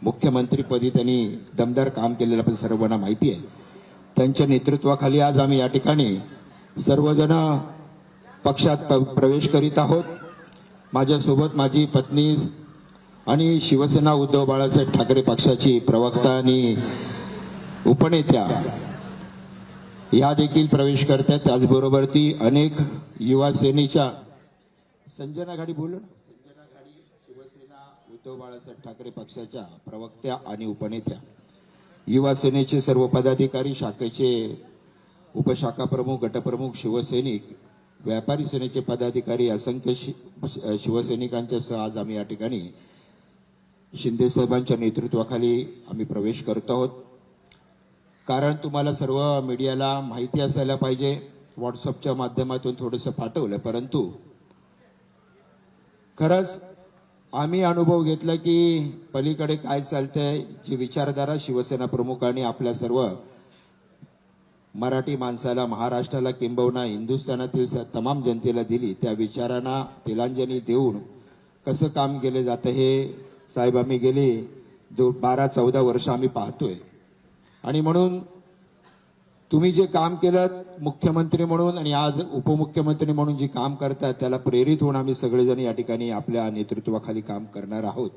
मुख्यमंत्रीपदी त्यांनी दमदार काम केलेलं आपण सर्वांना माहिती आहे. त्यांच्या नेतृत्वाखाली आज आम्ही या ठिकाणी सर्वजण पक्षात प्रवेश करीत आहोत. माझ्यासोबत माझी पत्नी आणि शिवसेना उद्धव बाळासाहेब ठाकरे पक्षाची प्रवक्ता आणि उपनेत्या या देखील प्रवेश करतात. त्याचबरोबर ती अनेक युवा सेनेच्या संजना घाडी शिवसेना उद्धव बाळासाहेब ठाकरे पक्षाच्या प्रवक्त्या आणि उपनेत्या, युवा सेनेचे सर्व पदाधिकारी, शाखेचे उपशाखा प्रमुख, गटप्रमुख, शिवसैनिक, व्यापारी सेनेचे पदाधिकारी, असंख्य शिवसैनिकांच्या सह आज आम्ही या ठिकाणी शिंदे साहेबांच्या नेतृत्वाखाली आम्ही प्रवेश करत आहोत. कारण तुम्हाला सर्व मीडियाला माहिती असायला पाहिजे. व्हॉट्सअपच्या माध्यमातून थोडंसं पाठवलं, परंतु खरंच आम्ही अनुभव घेतला की पलीकडे काय चालतंय, जी विचारधारा शिवसेना प्रमुखांनी आपल्या सर्व मराठी माणसाला, महाराष्ट्राला किंबहुना हिंदुस्थानातील तमाम जनतेला दिली, त्या विचारांना तिलांजली देऊन कसं काम केलं जातं हे साहेब आम्ही गेले 12-14 वर्ष आम्ही पाहतोय. आणि म्हणून तुम्ही जे काम केलं मुख्यमंत्री म्हणून आणि आज उपमुख्यमंत्री म्हणून जे काम करतात त्याला प्रेरित होऊन आम्ही सगळेजण या ठिकाणी आपल्या नेतृत्वाखाली काम करणार आहोत.